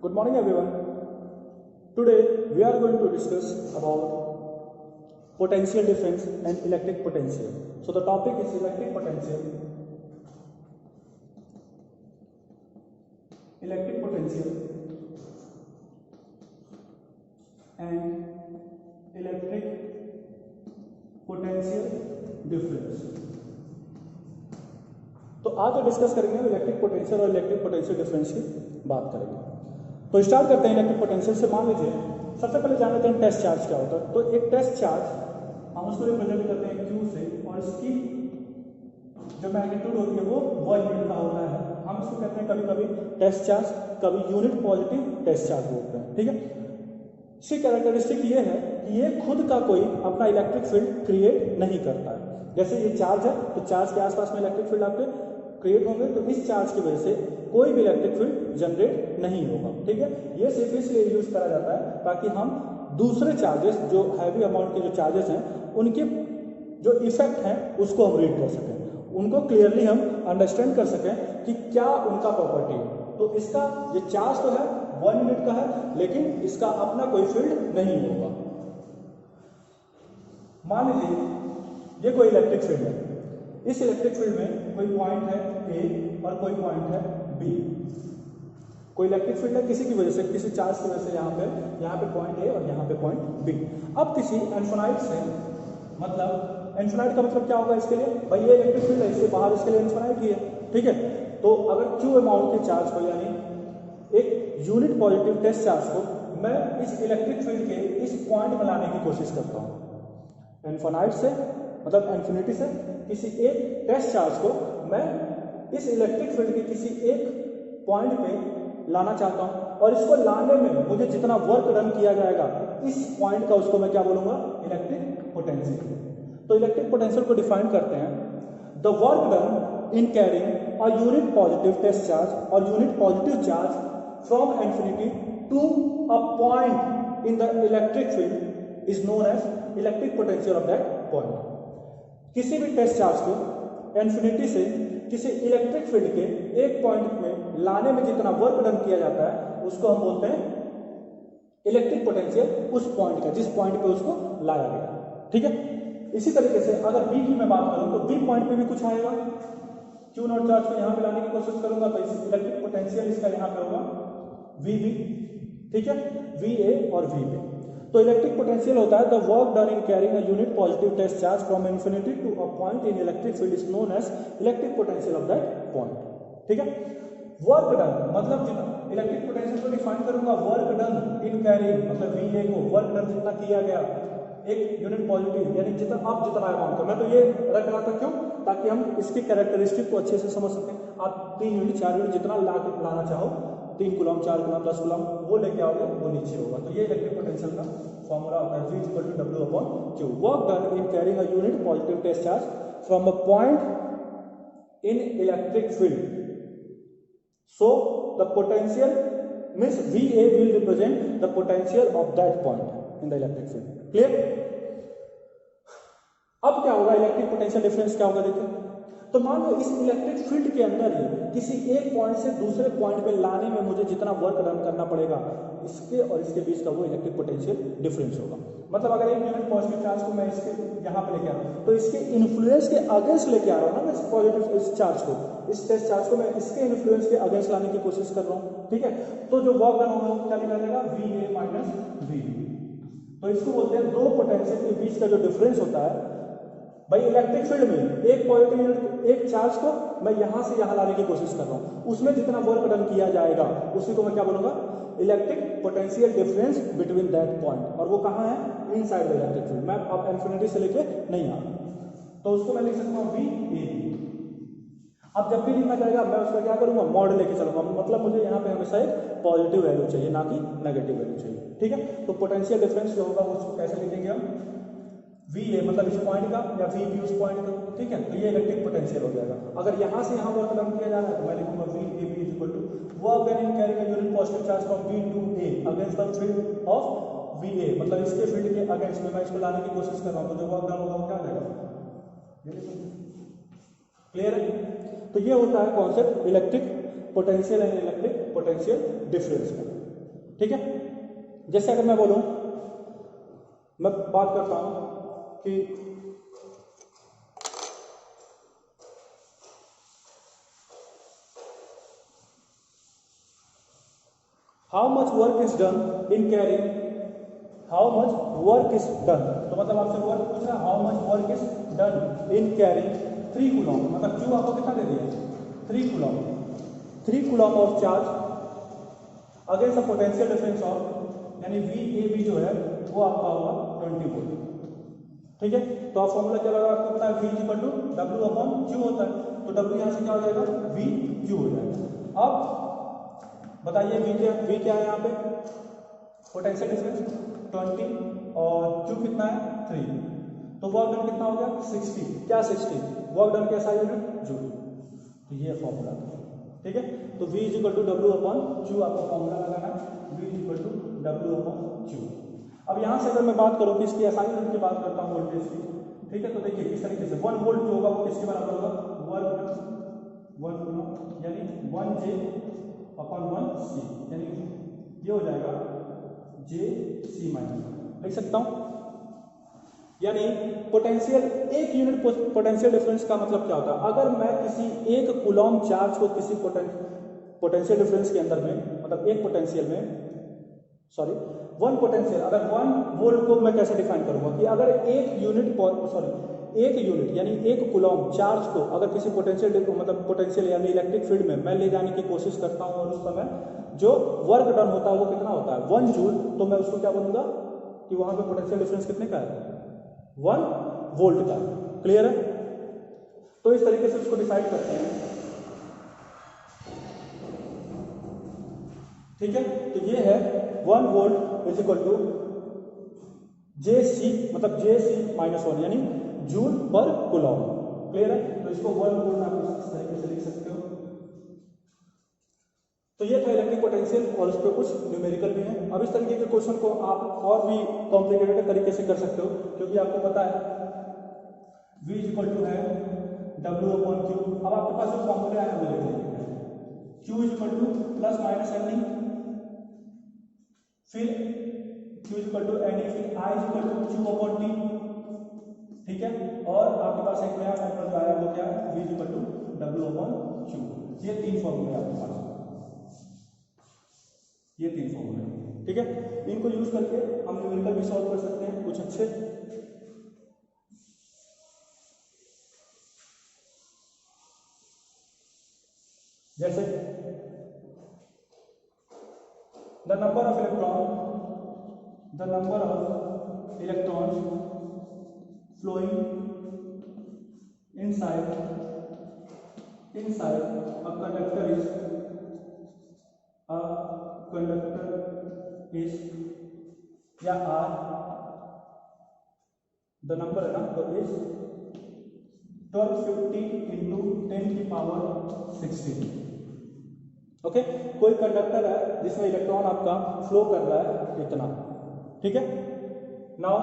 Good morning everyone. Today we are going to discuss about potential difference and electric potential. So the topic is electric potential. Electric potential and electric potential difference. तो आज discuss करेंगे electric potential और electric potential difference की बात करेंगे। तो start करते हैं इलेक्ट्रिक पोटेंशियल से। मान लीजिए सबसे पहले जान लेते हैं टेस्ट चार्ज क्या होता है। तो एक टेस्ट चार्ज हम उसको रिप्रेजेंट करते हैं Q से, और इसकी जो मैग्नीट्यूड होती है वो 1 यूनिट का होता है। हम इसको कहते हैं कभी कभी टेस्ट चार्ज, कभी यूनिट पॉजिटिव टेस्ट चार्ज बोलते हैं। ठीक है, इसकी कैरेक्टरिस्टिक ये है कि ये खुद का कोई अपना इलेक्ट्रिक फील्ड क्रिएट नहीं करता है। जैसे ये चार्ज है तो चार्ज के आसपास में इलेक्ट्रिक फील्ड आपके क्रिएट होंगे, तो इस चार्ज की वजह से कोई भी इलेक्ट्रिक फील्ड जनरेट नहीं होगा। ठीक है, ये सिर्फ इसलिए यूज करा जाता है ताकि हम दूसरे चार्जेस, जो हैवी अमाउंट के जो चार्जेस हैं, उनके जो इफेक्ट हैं उसको हम रीड कर सकें, उनको क्लियरली हम अंडरस्टैंड कर सकें कि क्या उनका प्रॉपर्टी है। तो इसका ये चार्ज तो है 1 यूनिट का है, लेकिन इसका अपना कोई फील्ड नहीं होगा। मान लीजिए ये कोई इलेक्ट्रिक फील्ड है, इस इलेक्ट्रिक फील्ड में कोई पॉइंट है ए और कोई पॉइंट है बी। कोई इलेक्ट्रिक फील्ड है किसी की वजह से, किसी चार्ज की वजह से यहाँ पे पॉइंट ए और यहाँ पे पॉइंट बी। अब किसी इन्फिनाइट से, मतलब इन्फिनाइट का मतलब क्या होगा इसके लिए, भाई ये इलेक्ट्रिक फील्ड है, इससे बाहर इसके लिए इन्फिनाइट ही है। ठीक है, तो अगर Q अमाउंट के चार्ज को, यानी एक यूनिट पॉजिटिव टेस्ट चार्ज को मैं इस इलेक्ट्रिक फील्ड के इस पॉइंट में लाने की कोशिश करता हूँ। इन्फिनाइट से मतलब इन्फिनिटी से किसी एक टेस्ट चार्ज को मैं इस इलेक्ट्रिक फील्ड के किसी एक पॉइंट पे लाना चाहता हूं, और इसको लाने में मुझे जितना वर्क डन किया जाएगा इस पॉइंट का, उसको मैं क्या बोलूंगा, इलेक्ट्रिक पोटेंशियल। तो इलेक्ट्रिक पोटेंशियल को डिफाइन करते हैं, the work done in carrying a unit positive test charge और unit positive charge from infinity to a point in the electric field is known as electric potential of that point. किसी भी test charge को infinity से किसी electric field के एक point में लाने में जितना वर्क डन किया जाता है उसको हम बोलते हैं इलेक्ट्रिक पोटेंशियल, उस पॉइंट का जिस पॉइंट पे उसको लाया गया। ठीक है, इसी तरीके से अगर बी की मैं बात करूं तो बी पॉइंट पे भी कुछ आएगा। क्यू नॉट चार्ज को यहां पे लाने की कोशिश करूंगा तो इलेक्ट्रिक पोटेंशियल इसका यहां पे होगा वीबी। ठीक है, वी ए और वी बी। तो इलेक्ट्रिक पोटेंशियल होता है the work done in carrying a unit positive test charge from infinity to a point in electric field is known as electric potential of that point. ठीक है, work done मतलब जितना electric potential को define करूंगा, work done in carrying मतलब V A को work done जितना किया गया एक यूनिट पॉजिटिव, यानी जितना आप जितना अमाउंट का, मैं तो ये रख रहा था क्यों, ताकि हम इसकी कैरेक्टरिस्टिक को अच्छे से समझ सकें। आप 3 यूनिट 4 यूनिट जितना लाना चाहो, 3 कूलम 4 कूलम 10 कूलम, वो लेके आओगे वो नीचे होगा। तो ये इलेक्ट्रिक पोटेंशियल का फॉर्मूला होता है, V equal to W upon Q। Work done in carrying a unit positive test charge from a point in electric field, so the potential means VA will represent the potential of that point in the electric field. Clear? अब क्या होगा, electric potential difference क्या होगा देखिए। तो मान लो इस electric field के अंदर ही किसी एक पॉइंट से दूसरे पॉइंट पे लाने में मुझे जितना वर्क डन करना पड़ेगा, इसके और इसके बीच का वो इलेक्ट्रिक पोटेंशियल डिफरेंस होगा। मतलब अगर एक यूनिट पॉजिटिव चार्ज को मैं इसके यहाँ पे लेके आ रहा हूँ तो इसके इन्फ्लुएंस के अगेंस्ट लेके आ रहा हूँ ना मैं इस पॉजिटिव इस चार्ज को, इस टेस्ट चार्ज को मैं इसके इन्फ्लुएंस के अगेंस्ट लाने की कोशिश कर रहा हूँ। ठीक है, तो जो वर्क डन होगा वो क्या लिखा जाएगा, VA माइनस VB। तो इसको बोलते हैं दो पोटेंशियल के बीच का जो डिफरेंस होता है। भाई इलेक्ट्रिक फील्ड में एक पॉजिटिव एक चार्ज को मैं यहां से यहां लाने की कोशिश कर रहा हूं, उसमें जितना वर्क डन किया जाएगा उसी को मैं क्या बोलूंगा, electric potential difference between that point. और वो कहां है, इनसाइड द इलेक्ट्रिक फील्ड। मैं अब इन्फिनिटी से लेके नहीं आ रहा, तो उसको मैं लिख सकता हूं VA। अब जब भी लिखा जाएगा मैं उसका क्या करूंगा, मॉड लेके चलूंगा, मतलब मुझे यहाँ पे हमेशा एक पॉजिटिव वैल्यू चाहिए, ना कि नेगेटिव वैल्यू चाहिए। ठीक है, तो पोटेंशियल डिफरेंस जो होगा उसको कैसे लिखेंगे हम, VA मतलब इस पॉइंट का या VB उस पॉइंट का। ठीक है, तो ये इलेक्ट्रिक पोटेंशियल हो जाएगा। अगर यहाँ से यहाँ वर्क डन किया जा रहा है तो मैं लिखूंगा VAB is equal to work done in carrying a unit positive charge from B to A against the field of VA, मतलब इसके फील्ड के अगेंस्ट में मैं इसको लाने की कोशिश कर रहा हूँ, तो जो वर्क डन होगा वो क्या आ जाएगा। क्लियर है? तो ये होता है concept electric potential and electric potential difference का। ठीक है। जैसे अगर मैं बोलूं, मैं बात करता हूं कि how much work is done in carrying, how much work is done, तो मतलब आपसे वर्क पूछ रहा है how much work is done in carrying 3 coulomb, मतलब क्यू आपको कितना दे दिया 3 coulomb, 3 coulomb of charge against the potential difference of, यानी वी ए बी जो है वो आपका होगा 20 वोल्ट। ठीक है, तो आप फॉर्मूला क्या लगा, आपको पता है V equal to W upon Q होता है, तो डब्ल्यू यहाँ से क्या हो जाएगा वी क्यू हो जाएगा। अब बताइए वी क्या है यहाँ पे, पोटेंशियल डिफरेंस 20 और क्यू कितना है 3, तो वर्क डन कितना हो गया 60, क्या 60 वर्क डन कैसा यूनिट जूल, तो ये फॉर्मूला। ठीक है, तो V is equal to W upon Q आपको फॉर्मूला लगाना है, V is equal to W upon Q. अब यहाँ से अगर मैं बात करूँ कि इसकी एसआई यूनिट की बात करता हूँ वोल्टेज की, ठीक है, तो देखिए किस तरीके से 1 वोल्ट जो होगा वो किसके बराबर होगा 1 गुना यानी 1 जे अपॉन 1 सी, यानी ये हो जाएगा जे सी माइनस, लिख सकता हूँ। यानी पोटेंशियल, एक यूनिट पोटेंशियल डिफरेंस का मतलब क्या होता है, अगर मैं किसी एक कूलॉम चार्ज को किसी पोटेंशियल डिफरेंस के अंदर में, मतलब एक पोटेंशियल में, सॉरी 1 पोटेंशियल, अगर 1 वोल्ट को मैं कैसे डिफाइन करूंगा कि अगर एक यूनिट यानी एक कूलॉम चार्ज को अगर किसी पोटेंशियल मतलब पोटेंशियल यानी इलेक्ट्रिक फील्ड में मैं ले जाने की कोशिश करता हूं और उस समय जो वर्क डन होता है वो कितना होता है 1 जूल, तो मैं उसको क्या बोलूंगा कि वहां पे पोटेंशियल डिफरेंस कितने का है 1 वोल्ट का। क्लियर है, तो इस तरीके से उसको डिसाइड करते हैं। ठीक है, तो ये है 1 वोल्ट इज इक्वल टू जे सी, मतलब जे सी माइनस 1 यानी जूल पर कूलॉम। क्लियर है, तो इसको 1 वोल्ट आप इस तरीके से लिख सकते हो। तो ये था इलेक्ट्रिक पोटेंशियल और उस पर कुछ न्यूमेरिकल भी हैं। अब इस तरीके के क्वेश्चन को आप और भी कॉम्प्लिकेटेड तरीके से कर सकते हो, क्योंकि आपको पता है V इज इक्वल टू है W अपॉन Q। अब आपके पास जो फॉर्मूले आए वो लिख लीजिए, Q is equal to plus minus n, फिर Q is equal to n, फिर I is equal to Q upon T। ठीक है, और आपके पास एक नया फॉर्मूला जो आया वो क्या है V is equal to W upon Q। ये 3 फॉर्मूले आपके पास, ये 3 फॉर्मूले। ठीक है, इनको यूज करके हम न्यूमेरिकल भी सॉल्व कर सकते हैं कुछ अच्छे। जैसे the number of electrons flowing inside a conductor is या आर, द नंबर है ना, तो इज 1250 इंटू 10 की पावर 16। ओके, कोई कंडक्टर है जिसमें इलेक्ट्रॉन आपका फ्लो कर रहा है इतना। ठीक है, नाउ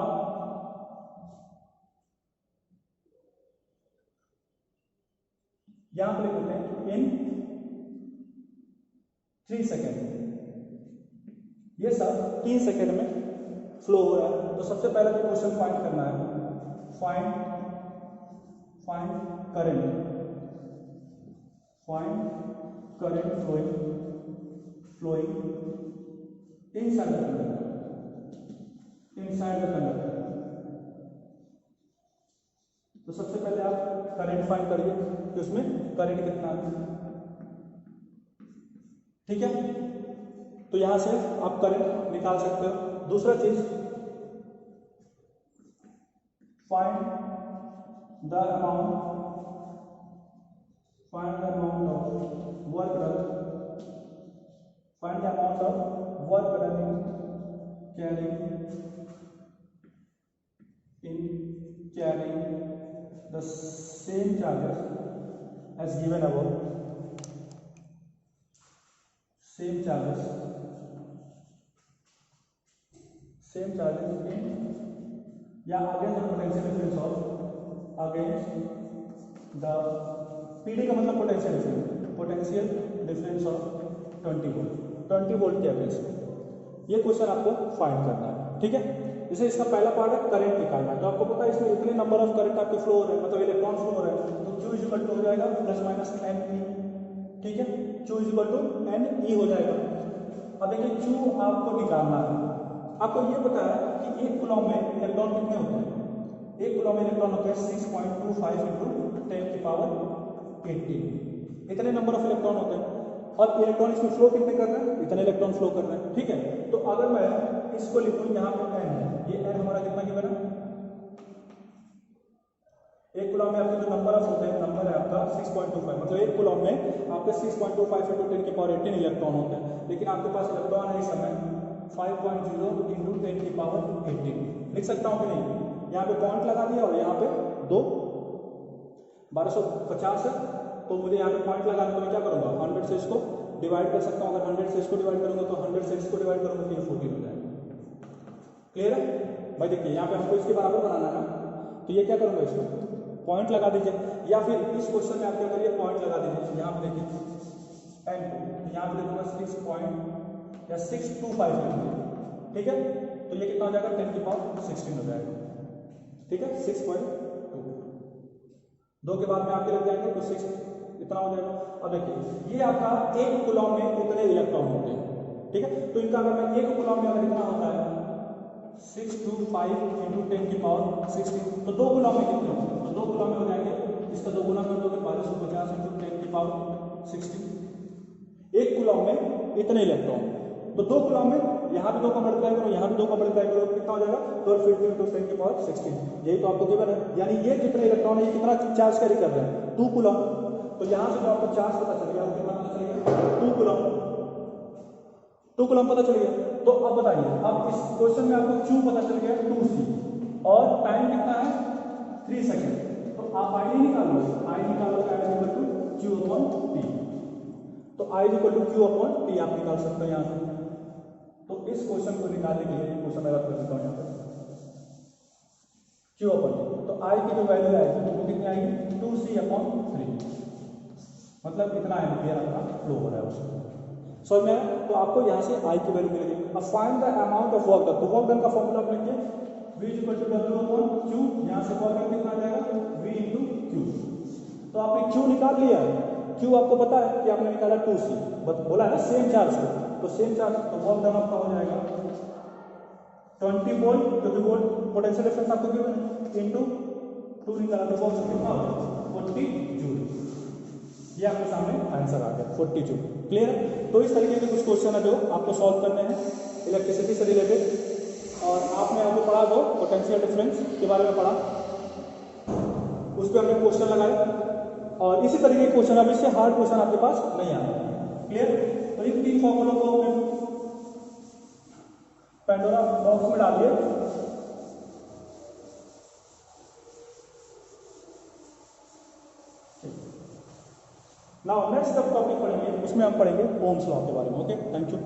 यहां पर लिख देते हैं इन 3 सेकेंड, ये सब 3 सेकेंड में फ्लो हो रहा है। तो सबसे पहले तो क्वेश्चन फाइंड करना है, find current flowing inside the conductor. तो सबसे पहले आप करंट फाइंड करिए कि उसमें करंट कितना है। ठीक है, तो यहां से आप करंट निकाल सकते हो। दूसरा चीज find the amount of work done in carrying the same charges as given above, same charges in या against the potential difference of, against the PD का मतलब पोटेंशियल डिफरेंस ऑफ 20 वोल्ट के अगेंस्ट। ये क्वेश्चन आपको find करना है, ठीक है। जैसे इसका पहला पार्ट है करंट निकालना है, तो आपको पता है इसमें इतने नंबर ऑफ करंट आपके फ्लो हो रहे हैं, मतलब इलेक्ट्रॉन फ्लो हो रहा है, तो Q इक्वल टू हो जाएगा प्लस माइनस एन ई, ठीक है। Q equal to n e हो जाएगा। अब देखिए Q आपको निकालना है। आपको ये पता है कि एक कूलम में इलेक्ट्रॉन कितने होते हैं, एक कूलम में इलेक्ट्रॉन होते हैं 6.25 इंटू 10 की पावर 18, इतने नंबर ऑफ इलेक्ट्रॉन होते हैं। और इलेक्ट्रॉन इसमें फ्लो कितने कर रहे हैं, इतने इलेक्ट्रॉन फ्लो कर रहे हैं, ठीक है। तो अगर मैं इसको लिखूं, यहाँ पे n है, ये n हमारा कितना गिवन है, एक कूलम में आपके जो नंबर ऑफ होते हैं, नंबर है आपका 6.25, मतलब एक कूलम में आपके 6.25 इंटू 10 की पावर 18 इलेक्ट्रॉन होते हैं, लेकिन आपके पास इलेक्ट्रॉन है इस समय 5.0 इंटू 10 की पावर 18। लिख सकता हूँ कि नहीं, यहाँ पे पॉइंट लगा दिया और यहाँ पे 1250 है, तो मुझे यहाँ पे पॉइंट लगाने तो मैं क्या करूँगा, 100 से इसको डिवाइड कर सकता हूँ। अगर 100 से इसको डिवाइड करूँगा तो 100 से इसको डिवाइड करूँगा तो ये 14 हो जाएगा। क्लियर है भाई। देखिए यहाँ पे हमको इसके बराबर बनाना है, तो ये क्या करूँगा, इसको पॉइंट लगा दीजिए, या फिर इस क्वेश्चन में आप क्या करिए, पॉइंट लगा दीजिए। यहाँ पे देखिए एन को यहाँ पे देखूँगा 6.625 लिखूँगा, ठीक है। तो ये कितना हो जाएगा, 10 की पावर 16 हो जाएगा, ठीक है। 6.2 2 के बाद में आपके लग जाएंगे तो 6 इतना हो जाएगा। अब देखिए ये आपका एक कूलम में इतने इलेक्ट्रॉन होते हैं, ठीक है। तो इनका अगर मैं एक कूलम में अगर इतना होता है 625 इंटू 10 की पावर 16, तो 2 कूलम में कितने होंगे, तो 2 कूलम में हो जाएंगे, इसका 2 गुना कर दोगे 1250 इंटू 10 की पावर 16। एक कूलम में इतने इलेक्ट्रॉन, तो 2 कूलम में यहाँ भी 2 का मल्टीप्लाई करो, यहाँ भी 2 का मल्टीप्लाई करो, कितना हो जाएगा 1250 इंटू 10 की पावर 16। यही तो आपको गिवन है, यानी ये कितने इलेक्ट्रॉन है, ये कितना चार्ज कैरी कर रहे हैं, 2 कूलम। तो यहाँ से जो आपको चार्ज पता चल गया वो कितना पता चल गया, 2 कूलम, 2 कूलम पता चल गया। तो अब बताइए, अब इस क्वेश्चन में आपको Q पता चल गया 2C और टाइम कितना है 3 सेकेंड, तो आप I निकालो, I निकालो I equal to Q upon T, तो I equal to Q upon T आप निकाल सकते हो यहाँ से। तो इस क्वेश्चन को निकालने के लिए क्वेश्चन मैं रख देता हूँ यहाँ पर Q अपॉन T, तो I की जो वैल्यू आएगी वो कितनी आएगी 2C अपॉन 3, मतलब इतना एम्पियर आपका फ्लो हो रहा है उसमें, समझ में आया। तो आपको यहाँ से I की वैल्यू मिलेगी। अब find the amount of work done, तो वर्क डन का फॉर्मूला आप लिखिए V equal to W upon Q, यहाँ से वर्क डन कितना आ जाएगा V इंटू Q। तो आपने Q निकाल लिया है, Q आपको पता है कि आपने निकाला 2C, बोला है ना सेम चार्ज को, तो सेम चार्ज, तो वर्क डन आपका हो जाएगा 20 वोल्ट, क्योंकि वोल्ट पोटेंशियल डिफरेंस आपको गिवन है, इंटू 2 निकाला तो वर्क कितना होगा 40 जूल। ये आपके सामने आंसर आ गया 40 जूल। क्लियर है। तो इस तरीके के कुछ क्वेश्चन है जो आपको सॉल्व करने हैं इलेक्ट्रिसिटी से रिलेटेड, और आपने आपको पढ़ा दो पोटेंशियल डिफरेंस के बारे में पढ़ा, उस पर हमने क्वेश्चन लगाए, और इसी तरीके के क्वेश्चन, अब इससे हार्ड क्वेश्चन आपके पास नहीं आए। क्लियर। तो इन 3 फॉर्मूलों को पेंडोरा बॉक्स में डालिए। नाउ नेक्स्ट टॉपिक पढ़ेंगे, उसमें हम पढ़ेंगे ओम्स लॉ के बारे में। Okay, thank you.